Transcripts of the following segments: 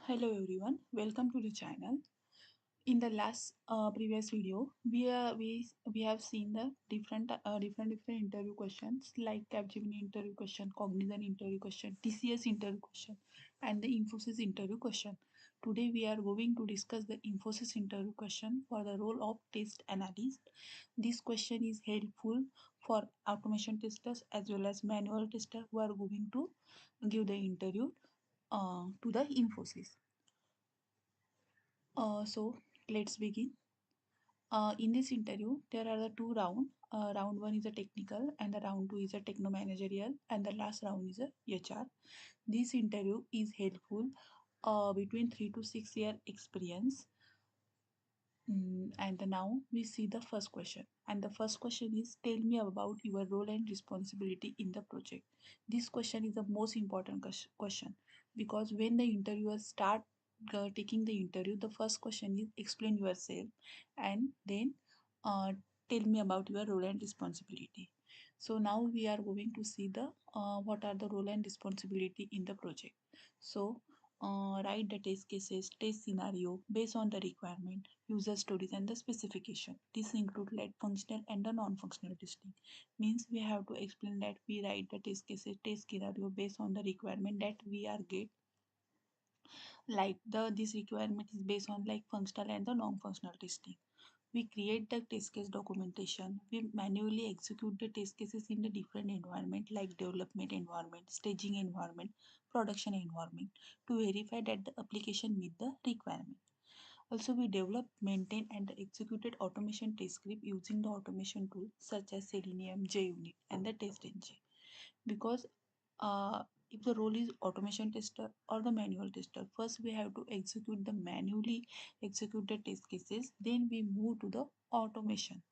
Hello everyone, welcome to the channel. In the last previous video, we have seen the different interview questions like Capgemini interview question, Cognizant interview question, TCS interview question, and the Infosys interview question. Today we are going to discuss the Infosys interview question for the role of test analyst. This question is helpful for automation testers as well as manual tester who are going to give the interview to the Infosys. So let's begin. In this interview, there are the two rounds. Round one is a technical, and the round two is a techno managerial, and the last round is a HR. This interview is helpful between 3 to 6 year experience. And now we see the first question. And the first question is tell me about your role and responsibility in the project. This question is the most important question because when the interviewers start taking the interview, the first question is explain yourself and then uh, tell me about your role and responsibility. So now we are going to see the what are the role and responsibility in the project. So write the test cases, test scenario based on the requirement, user stories, and the specification. This include like functional and the non-functional testing. Means we have to explain that we write the test cases, test scenario based on the requirement that we are get. Like this requirement is based on like functional and the non-functional testing. We create the test case documentation. We manually execute the test cases in the different environment like development environment, staging environment, production environment to verify that the application meet the requirement. Also, we develop, maintain, and executed automation test script using the automation tools such as Selenium, JUnit, and the test engine. Because if the role is automation tester or the manual tester, first we have to execute the manually execute the test cases, then we move to the automation.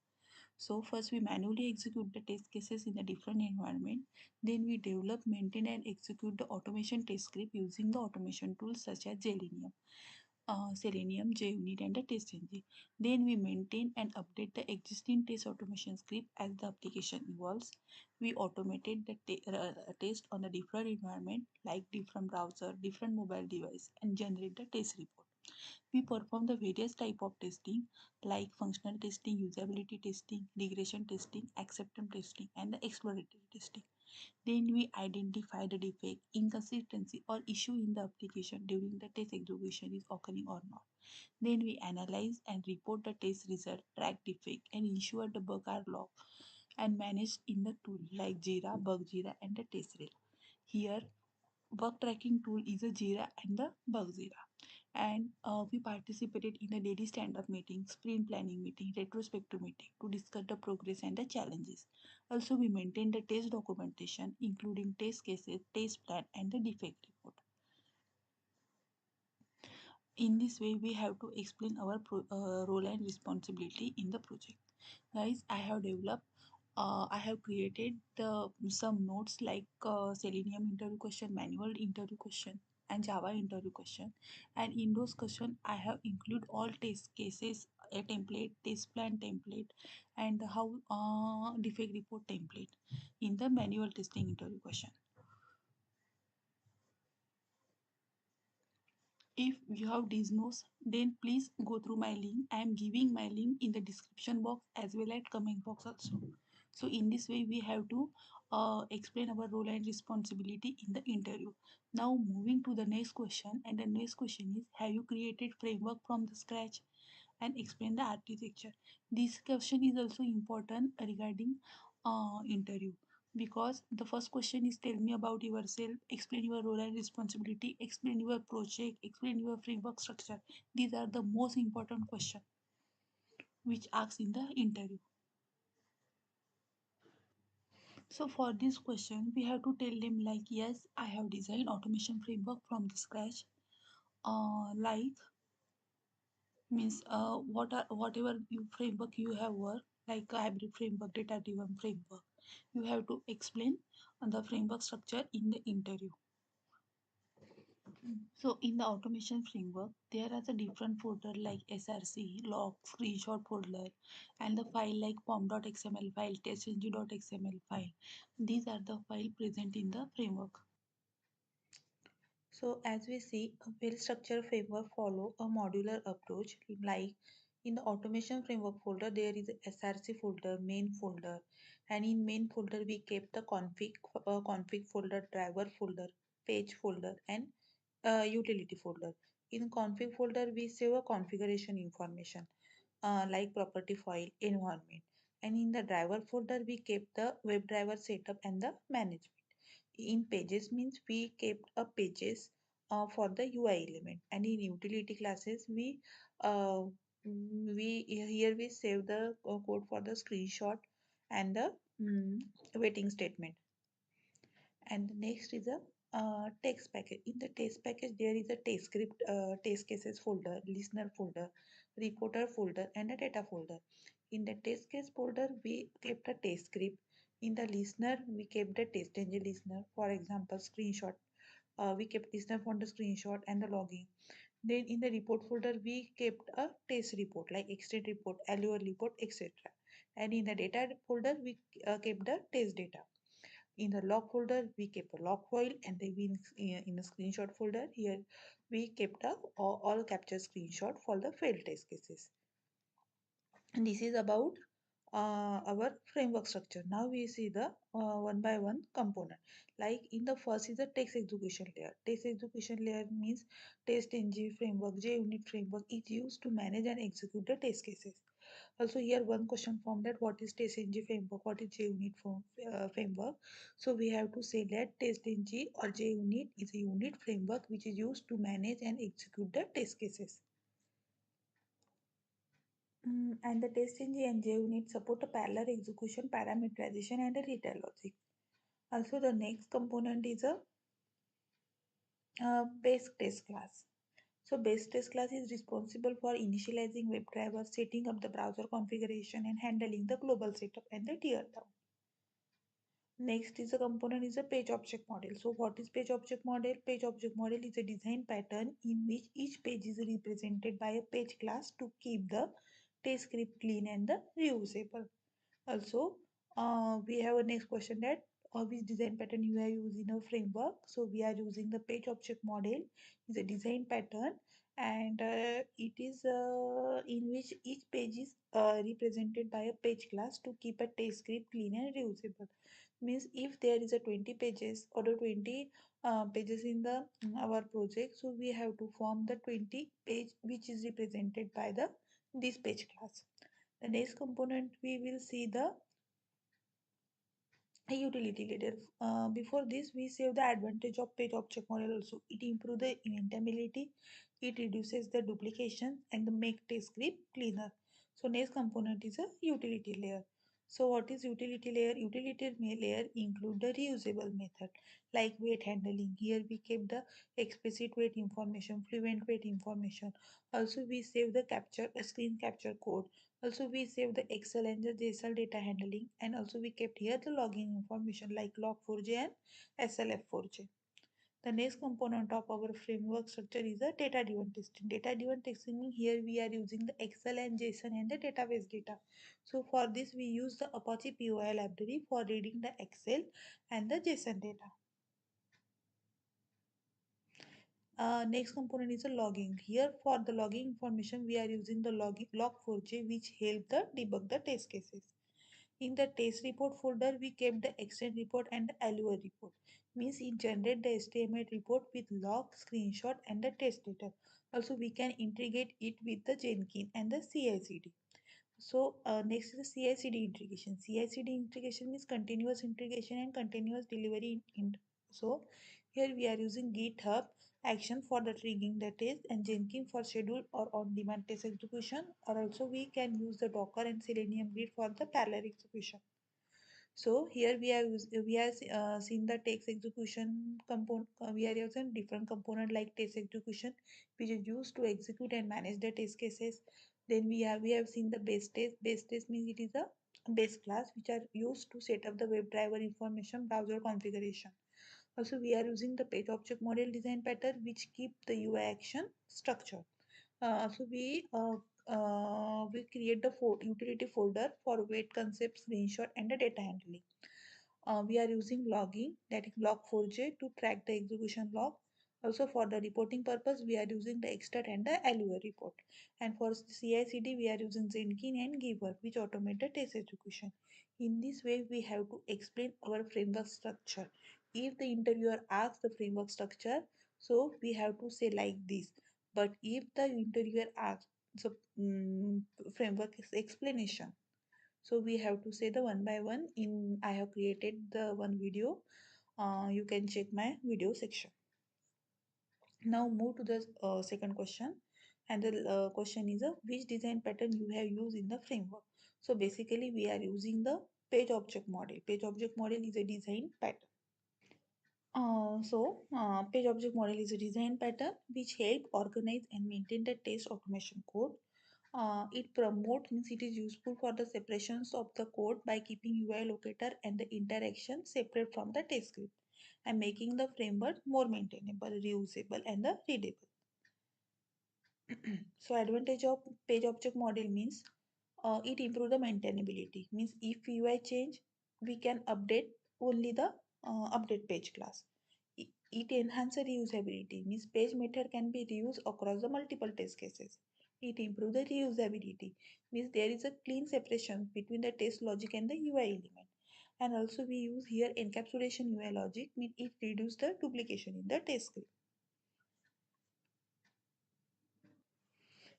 So first we manually execute the test cases in a different environment, then we develop, maintain, and execute the automation test script using the automation tools such as Selenium, JUnit, and the test engine. Then we maintain and update the existing test automation script as the application evolves. We automated the test on a different environment like different browser, different mobile device, and generate the test report. We perform the various type of testing like functional testing, usability testing, regression testing, acceptance testing, and the exploratory testing. Then we identify the defect, inconsistency, or issue in the application during the test execution is occurring or not. Then we analyze and report the test result, track defect, and ensure the bug are logged and managed in the tool like Jira, Bug Jira, and the test rail. Here, bug tracking tool is a Jira and the Bug Jira. And we participated in a daily stand-up meeting, sprint planning meeting, retrospective meeting to discuss the progress and the challenges. Also, we maintain the test documentation, including test cases, test plan, and the defect report. In this way, we have to explain our role and responsibility in the project. Guys, I have created some notes like Selenium interview question, manual interview question, and Java interview question. And in those question, I have include all test cases, a template, test plan template, and how defect report template in the manual testing interview question. If you have these notes, then please go through my link. I am giving my link in the description box as well as comment box also. So in this way, we have to explain our role and responsibility in the interview. Now moving to the next question, and the next question is: have you created framework from the scratch and explain the architecture? This question is also important regarding interview because the first question is tell me about yourself, explain your role and responsibility, explain your project, explain your framework structure. These are the most important question which asked in the interview. So for this question we have to tell them like, yes, I have designed automation framework from the scratch. Like means whatever you framework you have worked, like a hybrid framework, data driven framework, you have to explain the framework structure in the interview. So in the automation framework, there are the different folder like SRC, log, screenshot folder, and the file like pom.xml file, testng.xml file. These are the file present in the framework. So as we see, a well-structured framework follow a modular approach. Like in the automation framework folder, there is a SRC folder, main folder, and in main folder we kept the config folder, driver folder, page folder, and utility folder. In config folder, we save a configuration information like property file, environment, and in the driver folder, we kept the WebDriver setup and the management. In pages means we kept a pages for the UI element, and in utility classes uh, we here we save the code for the screenshot and the waiting statement. And the next is a text package. In the text package there is a test script, test cases folder, listener folder, reporter folder, and a data folder. In the test case folder we kept a test script. In the listener we kept the test engine listener, for example screenshot. We kept listener for the screenshot and the logging. Then in the report folder we kept a test report like extent report, allure report, etc. And in the data folder we kept the test data. In the log folder we kept a log file, and then in the screenshot folder here we kept a all capture screenshot for the failed test cases. And this is about our framework structure. Now we see the one by one component. Like in the first is the text execution layer. Text execution layer means test ng framework, JUnit framework is used to manage and execute the test cases. Also here one question form that what is TestNG framework, what is JUnit framework. So we have to say that TestNG or JUnit is a unit framework which is used to manage and execute the test cases. And the TestNG and JUnit support a parallel execution, parameterization, and a retail logic. Also the next component is a base test class. So base test class is responsible for initializing WebDriver, setting up the browser configuration, and handling the global setup and the tear down. Next is a component is a page object model. So what is page object model? Page object model is a design pattern in which each page is represented by a page class to keep the test script clean and the reusable. Also, we have a next question that which design pattern you are using in a framework. So we are using the page object model is a design pattern, and it is in which each page is represented by a page class to keep a test script clean and reusable. Means if there is a 20 pages or the 20 pages in the our project, so we have to form the 20 page which is represented by the this page class. The next component we will see the utility layer. Before this, we save the advantage of page object model also. It improves the inventability, it reduces the duplication, and the make test script cleaner. So next component is a utility layer. So what is utility layer? Utility layer include the reusable method like weight handling. Here we keep the explicit weight information, fluent weight information. Also we save the capture screen capture code. Also, we save the Excel and the JSON data handling, and also we kept here the login information like log4j and SLF4j. The next component of our framework structure is the data-driven testing. Data-driven testing, here we are using the Excel and JSON and the database data. So for this, we use the Apache POI library for reading the Excel and the JSON data. Next component is a logging. Here for the logging information, we are using the log4j which help the debug the test cases. In the test report folder, we kept the extend report and the allure report. Means it generate the estimate report with log, screenshot, and the test data. Also, we can integrate it with the Jenkins and the CI/CD. So next is the CI/CD integration. CI/CD integration means continuous integration and continuous delivery. So here we are using GitHub action for the triggering the test and Jenkins for schedule or on-demand test execution. Or also we can use the Docker and Selenium grid for the parallel execution. So here we have seen the text execution component. We are using different component like text execution, which is used to execute and manage the test cases. Then we have seen the base test. Base test means it is a base class which are used to set up the WebDriver information browser configuration. Also, we are using the page object model design pattern which keep the UI action structure. So we create the utility folder for weight concept, screenshot, and the data handling. We are using logging, that is log4j, to track the execution log. Also for the reporting purpose, we are using the extract and the Allure report. And for CI/CD, we are using Jenkins and Giver, which automate the test execution. In this way, we have to explain our framework structure. If the interviewer asks the framework structure, so we have to say like this. But if the interviewer asks the framework explanation, so we have to say the one by one. I have created the one video. You can check my video section. Now move to the second question, and the question is which design pattern you have used in the framework. So basically we are using the page object model. Page object model is a design pattern. Page object model is a design pattern which help organize and maintain the test automation code. It promote means it is useful for the separations of the code by keeping UI locator and the interaction separate from the test script and making the framework more maintainable, reusable, and the readable. So advantage of page object model means it improve the maintainability. Means if UI change, we can update only the update page class. It enhances reusability. Means page method can be reused across the multiple test cases. It improve the reusability. Means there is a clean separation between the test logic and the UI element. And also we use here encapsulation UI logic. Means it reduce the duplication in the test script.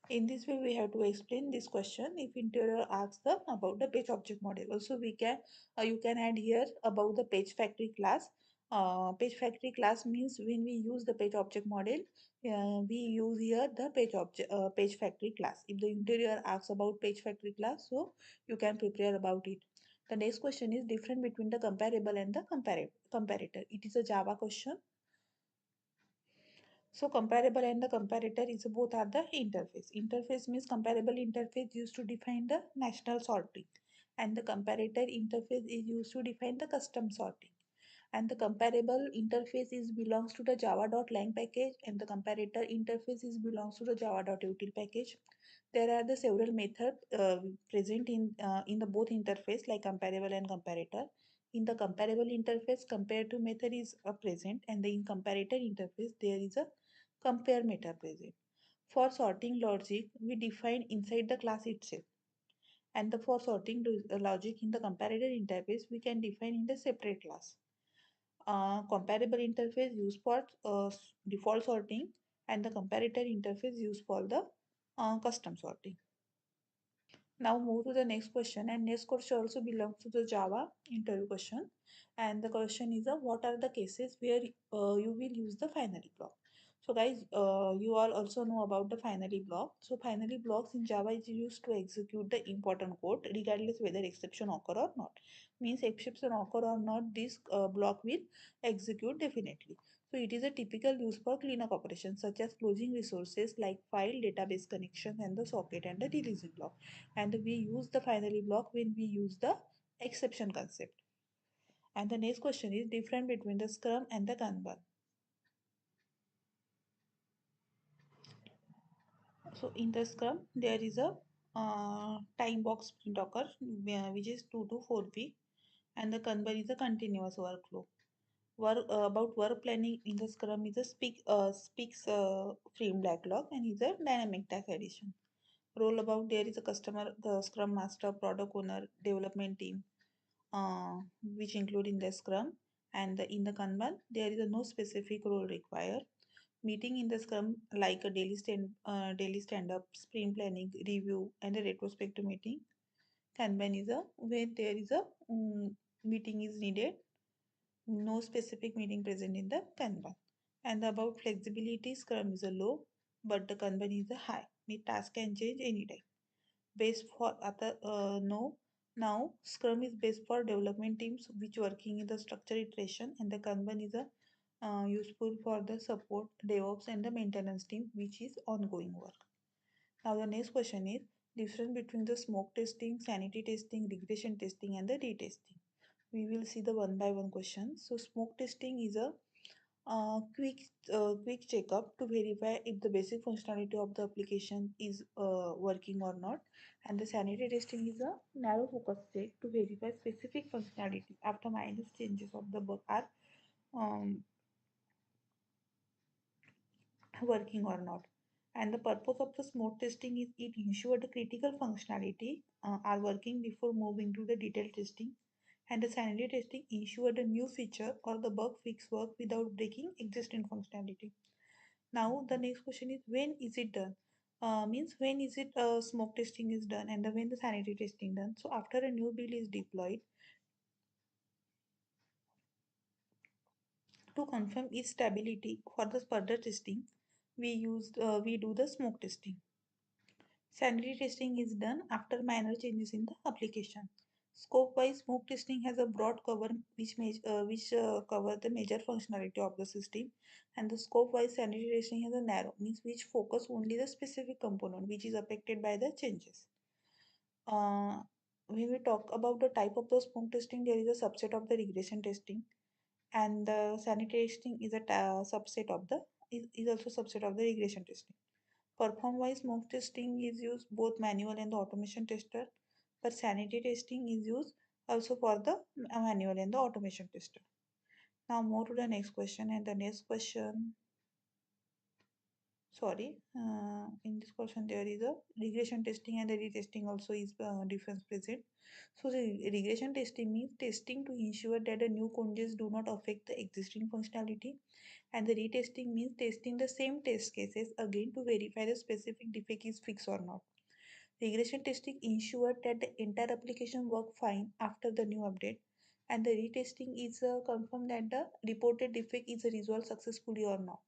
In this way, we have to explain this question if interviewer asks the about the page object model. Also, we can you can add here about the page factory class. Page factory class means when we use the page object model, we use here the page factory class. If the interviewer asks about page factory class, so you can prepare about it. The next question is different between the comparable and the comparator. It is a Java question. So comparable and the comparator is both are the interface. Interface means comparable interface used to define the national sorting, and the comparator interface is used to define the custom sorting. And the comparable interface is belongs to the java.lang package, and the comparator interface is belongs to the java.util package. There are the several methods present in the both interface like comparable and comparator. In the comparable interface, compare to method is present, and in comparator interface there is a compare method present. For sorting logic, we define inside the class itself, and the for sorting logic in the comparator interface we can define in the separate class. Comparable interface used for default sorting, and the comparator interface used for the custom sorting. Now move to the next question, and next question also belongs to the Java interview question. And the question is what are the cases where you will use the finally block. So guys, you all also know about the finally block. So finally blocks in Java is used to execute the important code regardless whether exception occur or not. Means exception occur or not, this block will execute definitely. So it is a typical use for cleanup operations such as closing resources like file, database connection, and the socket and the releasing block. And we use the finally block when we use the exception concept. And the next question is different between the Scrum and the Kanban. So in the Scrum, there is a time box sprint occur, which is 2 to 4 weeks, and the Kanban is a continuous workflow. About work planning in the Scrum is a speaks frame backlog and is a dynamic task addition. Role about there is a customer, the Scrum master, product owner, development team, which include in the Scrum, and in the Kanban there is a no specific role required. Meeting in the Scrum like a daily stand up, sprint planning, review, and a retrospective meeting. Kanban is a where there is a meeting is needed, no specific meeting present in the Kanban. And about flexibility, Scrum is a low, but the Kanban is a high. The task can change anytime. Best for other no. Now Scrum is best for development teams which working in the structure iteration, and the Kanban is a useful for the support, DevOps, and the maintenance team which is ongoing work. Now the next question is difference between the smoke testing, sanity testing, regression testing, and the retesting. We will see the one by one question. So smoke testing is a quick checkup to verify if the basic functionality of the application is working or not, and the sanity testing is a narrow focus check to verify specific functionality after minor changes of the bug are um, working or not. And the purpose of the smoke testing is it ensure the critical functionality are working before moving to the detailed testing. And the sanity testing ensure the new feature or the bug fix work without breaking existing functionality. Now the next question is when is it done? Means when is it smoke testing is done and when the sanity testing done. So after a new build is deployed, to confirm its stability for the further testing, we do the smoke testing. Sanity testing is done after minor changes in the application. Scope-wise smoke testing has a broad cover which cover the major functionality of the system, and the scope-wise sanity testing has a narrow means which focus only the specific component which is affected by the changes. Uh, when we talk about the type of the smoke testing, there is a subset of the regression testing, and the sanity testing is a subset of the is also subset of the regression testing. Perform-wise, smoke testing is used both manual and the automation tester, but sanity testing is used also for the manual and the automation tester. Now, more to the next question, and the next question. Sorry, in this question there is a regression testing and the retesting also is difference present. So the regression testing means testing to ensure that the new changes do not affect the existing functionality, and the retesting means testing the same test cases again to verify the specific defect is fixed or not. Regression testing ensures that the entire application work fine after the new update, and the retesting is confirm that the reported defect is resolved successfully or not.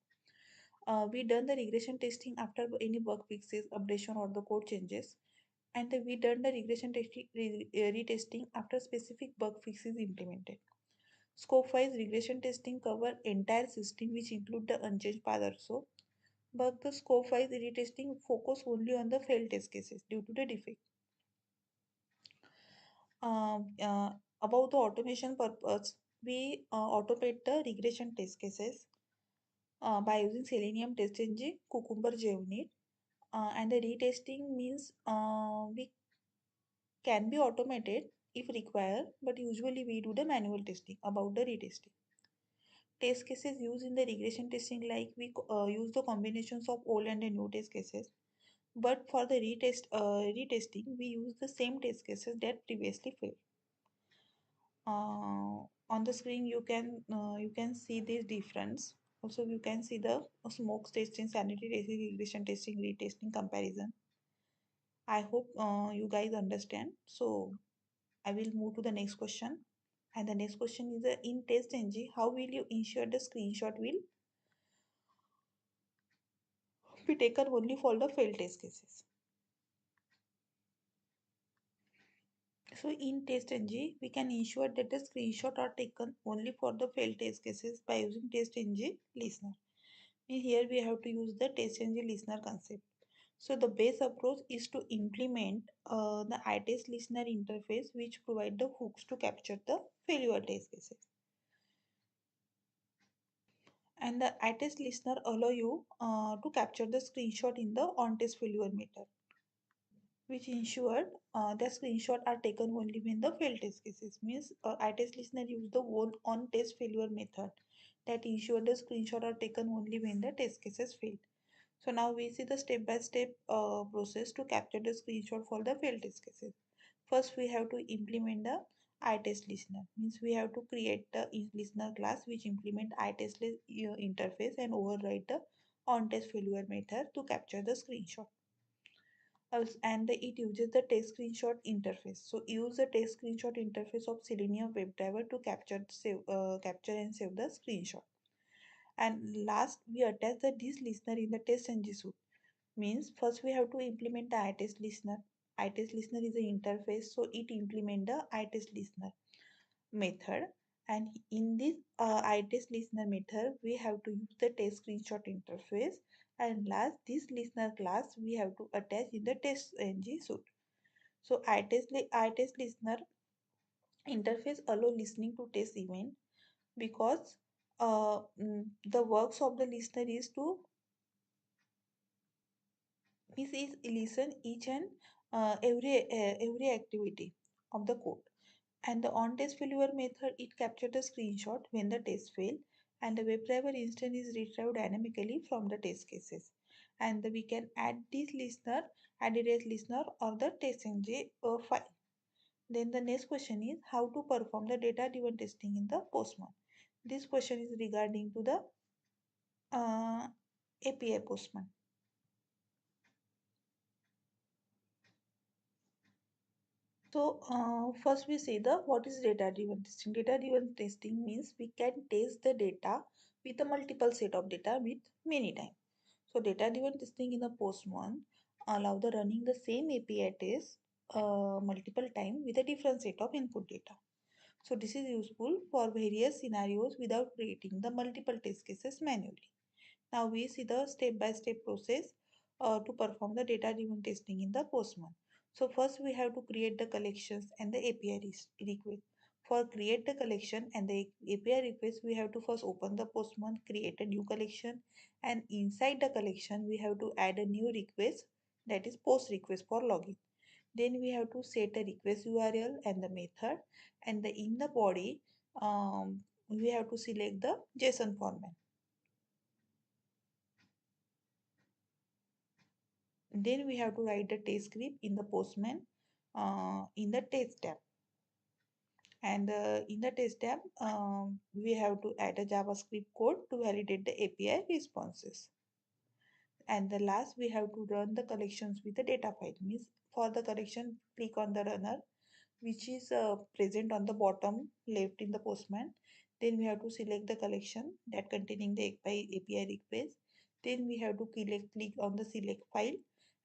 We done the regression testing after any bug fixes, updation or the code changes, and we done the regression testing retesting after specific bug fixes implemented. Scope-wise regression testing cover entire system which include the unchanged path also, but the scope-wise retesting focus only on the failed test cases due to the defect. Um, uh, about the automation purpose, we automate the regression test cases by using Selenium test engine, Cucumber JUnit, and the retesting means we can be automated if required, but usually we do the manual testing about the retesting. Test cases used in the regression testing, like we use the combinations of old and the new test cases. But for the retesting, we use the same test cases that previously failed. On the screen, you can see this difference. Also, you can see the smoke testing, sanity testing, regression testing, retesting comparison. I hope you guys understand. So I will move to the next question. And the next question is in TestNG, how will you ensure the screenshot will be taken only for the failed test cases? So in TestNG, we can ensure that the screenshot are taken only for the failed test cases by using TestNG listener. And here we have to use the TestNG listener concept. So the base approach is to implement the iTest listener interface which provide the hooks to capture the failure test cases. And the iTest listener allow you to capture the screenshot in the on-test failure method, which ensured the screenshot are taken only when the failed test cases. Means iTest listener use the one on-test failure method that ensure the screenshot are taken only when the test cases fail. So now we see the step-by-step process to capture the screenshot for the failed test cases. First, we have to implement the iTest listener. Means we have to create the listener class which implement iTest interface and override the on-test failure method to capture the screenshot. And it uses the test screenshot interface. So use the test screenshot interface of Selenium WebDriver to capture and save the screenshot. And last, we attach the this listener in the test ng suite. Means first we have to implement the iTest listener. iTest listener is an interface, so it implement the iTest listener method. And in this iTest listener method, we have to use the test screenshot interface. And last, this listener class we have to attach in the test ng suite. So iTest listener interface allow listening to test event because the works of the listener is to is listen each and every activity of the code. And the on test failure method, it captured the screenshot when the test failed, and the WebDriver instance is retrieved dynamically from the test cases. And we can add this listener, added listener or the testng file. Then the next question is how to perform the data-driven testing in the Postman. This question is regarding to the API Postman. So first we say the what is data-driven testing. Data-driven testing means we can test the data with a multiple set of data with many times. So data-driven testing in the Postman allow the running the same API test multiple time with a different set of input data. So this is useful for various scenarios without creating the multiple test cases manually. Now we see the step-by-step process to perform the data-driven testing in the Postman. So first we have to create the collections and the API request. For create the collection and the API request, we have to first open the Postman, create a new collection, and inside the collection we have to add a new request, that is post request for login. Then we have to set a request URL and the method, and in the body we have to select the JSON format. Then we have to write the test script in the Postman in the test tab. And in the test tab, we have to add a JavaScript code to validate the API responses. And the last, we have to run the collections with the data file. Means for the collection, click on the runner, which is present on the bottom left in the Postman. Then we have to select the collection that containing the API request. Then we have to click on the select file,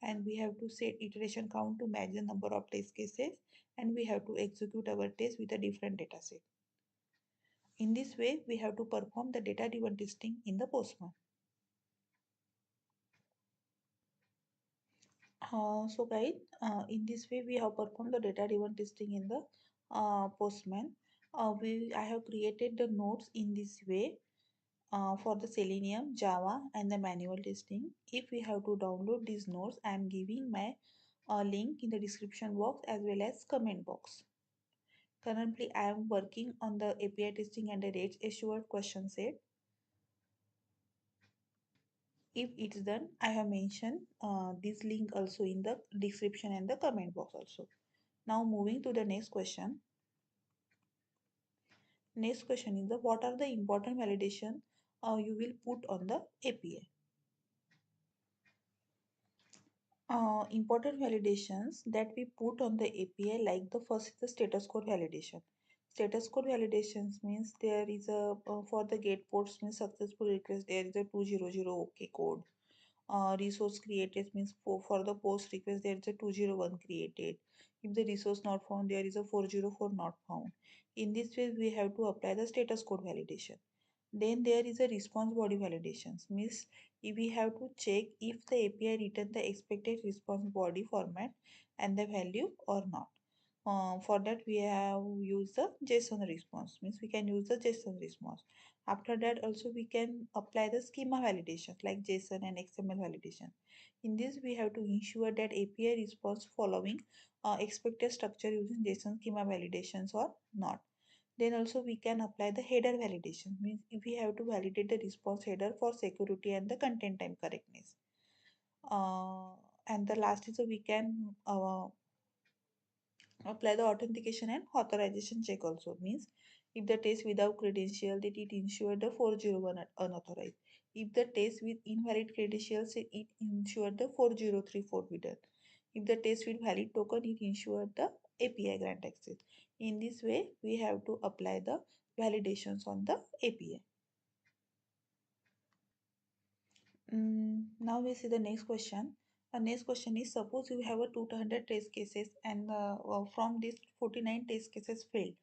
and we have to set iteration count to match the number of test cases, and we have to execute our test with a different data set. In this way, we have to perform the data-driven testing in the Postman. So guys, in this way we have performed the data-driven testing in the Postman. I have created the nodes in this way for the Selenium, Java, and the manual testing. If we have to download these nodes, I am giving my link in the description box as well as comment box. Currently, I am working on the API testing and the RestAssured question set. If it's done, I have mentioned this link also in the description and the comment box also. Now moving to the next question. Next question is the what are the important validation you will put on the API. Important validations that we put on the API, like the first is the status code validation. Status code validations means there is a for the gate ports means successful request there is a 200 OK code. Resource created means for the post request there is a 201 created. If the resource not found there is a 404 not found. In this way we have to apply the status code validation. Then there is a response body validations means if we have to check if the API return the expected response body format and the value or not. For that we have used the JSON response means we can use the JSON response. After that also we can apply the schema validation like JSON and XML validation. In this we have to ensure that API response following expected structure using JSON schema validations or not. Then also we can apply the header validation means if we have to validate the response header for security and the content time correctness. And the last is we can apply the authentication and authorization check also means if the test without credential that it ensure the 401 unauthorized. If the test with invalid credentials it ensure the 4034 forbidden. If the test with valid token it ensure the API grant access. In this way we have to apply the validations on the API. Now we see the next question. The next question is suppose you have a 200 test cases and from these 49 test cases failed.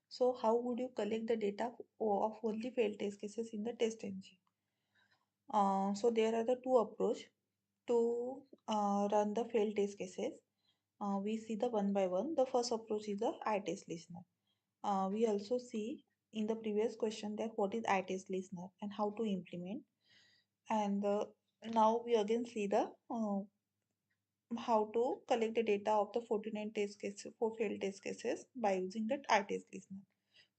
So how would you collect the data of only failed test cases in the test engine? So there are the two approach to run the failed test cases. We see the one by one. The first approach is the iTest listener. We also see in the previous question that what is iTest listener and how to implement. And now we again see the how to collect the data of the 49 test cases for failed test cases by using the iTest listener.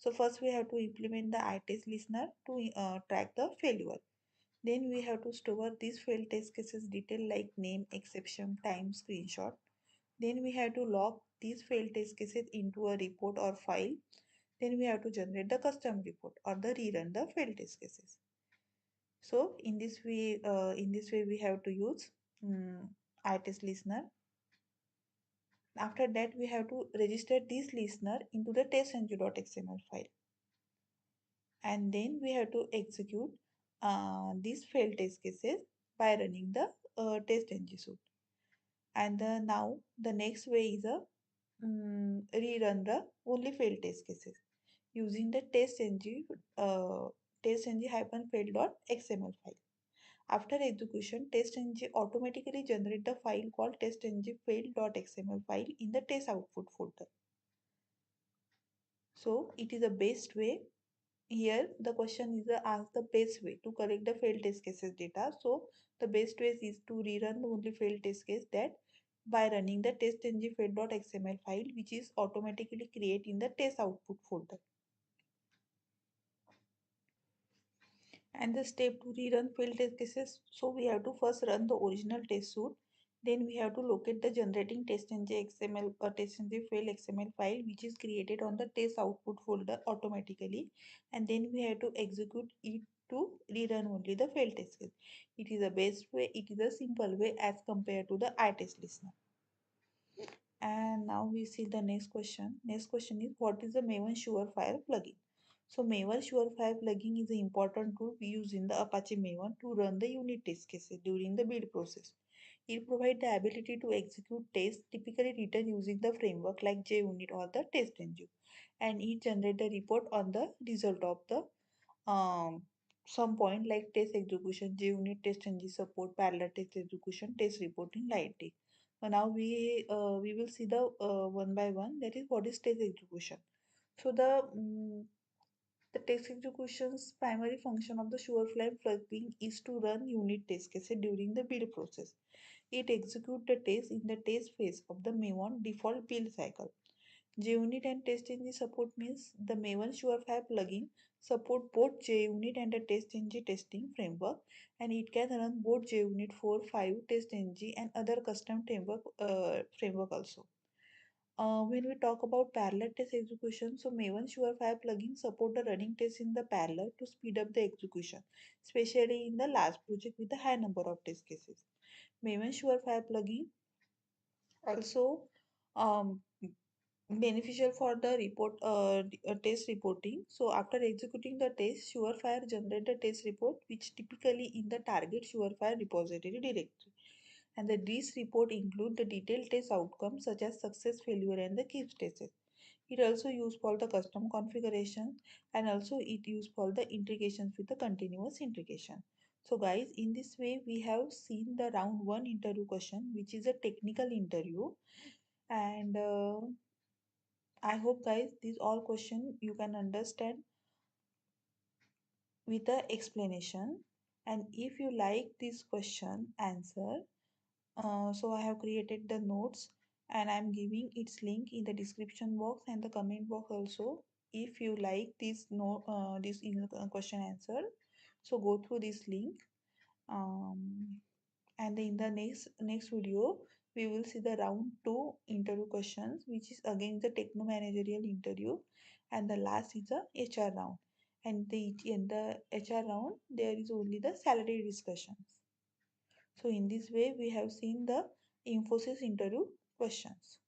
So first we have to implement the iTest listener to track the failure. Then we have to store these failed test cases detail like name, exception, time, screenshot. Then we have to log these failed test cases into a report or file. Then we have to generate the custom report or the rerun the failed test cases. So in this way we have to use iTest listener. After that we have to register this listener into the testng.xml file, and then we have to execute these failed test cases by running the testng suite. And now the next way is a rerun the only failed test cases using the testng-fail.xml file. After execution, testng automatically generate the file called testng-fail.xml file in the test output folder. So it is the best way. Here the question is ask the best way to collect the failed test cases data. So the best way is to rerun the only failed test case that by running the testng-fail.xml file, which is automatically created in the test output folder. And the step to rerun failed test cases, so we have to first run the original test suite. Then we have to locate the generating testng xml or testng fail xml file which is created on the test output folder automatically, and then we have to execute it to rerun only the failed test case. It is the best way, it is a simple way as compared to the iTest listener. And now we see the next question. Next question is, what is the Maven Surefire plugin? So Maven Surefire plugin is an important tool we use in the Apache Maven to run the unit test cases during the build process. It provides the ability to execute tests typically written using the framework like JUnit or the TestNG, and it generates the report on the result of the um, some point like test execution, JUnit, TestNG support, parallel test execution, test reporting, lighting. Now we will see the one by one. That is what is test execution. So the test execution's primary function of the Surefly plugin is to run unit test cases during the build process. It executes the test in the test phase of the Maven default build cycle. JUnit and TestNG support means the Maven Surefire plugin support both JUnit and the TestNG testing framework, and it can run both JUnit 4, 5, TestNG and other custom framework also. When we talk about parallel test execution, so Maven Surefire plugin support the running tests in the parallel to speed up the execution, especially in the large project with a high number of test cases. Maven Surefire plugin also um, beneficial for the test reporting. So after executing the test, Surefire generate the test report which typically in the target Surefire repository directory. And these report include the detailed test outcomes such as success, failure and the case tests. It also used for the custom configuration, and also it used for the integrations with the continuous integration. So guys, in this way we have seen the round 1 interview question, which is a technical interview. And I hope guys these all question you can understand with the explanation. And if you like this question answer, so I have created the notes and I'm giving its link in the description box and the comment box also. If you like this this question answer, so go through this link. And in the next video we will see the round 2 interview questions, which is again the techno managerial interview, and the last is the HR round. And in the HR round there is only the salary discussions. So in this way we have seen the Infosys interview questions.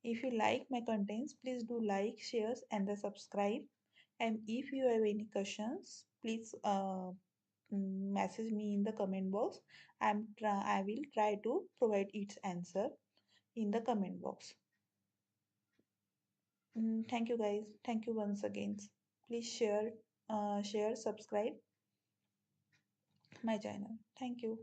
If you like my contents, please do like, shares and the subscribe. And if you have any questions, please message me in the comment box. I will try to provide its answer in the comment box. Thank you guys. Thank you once again. Please share, subscribe my channel. Thank you.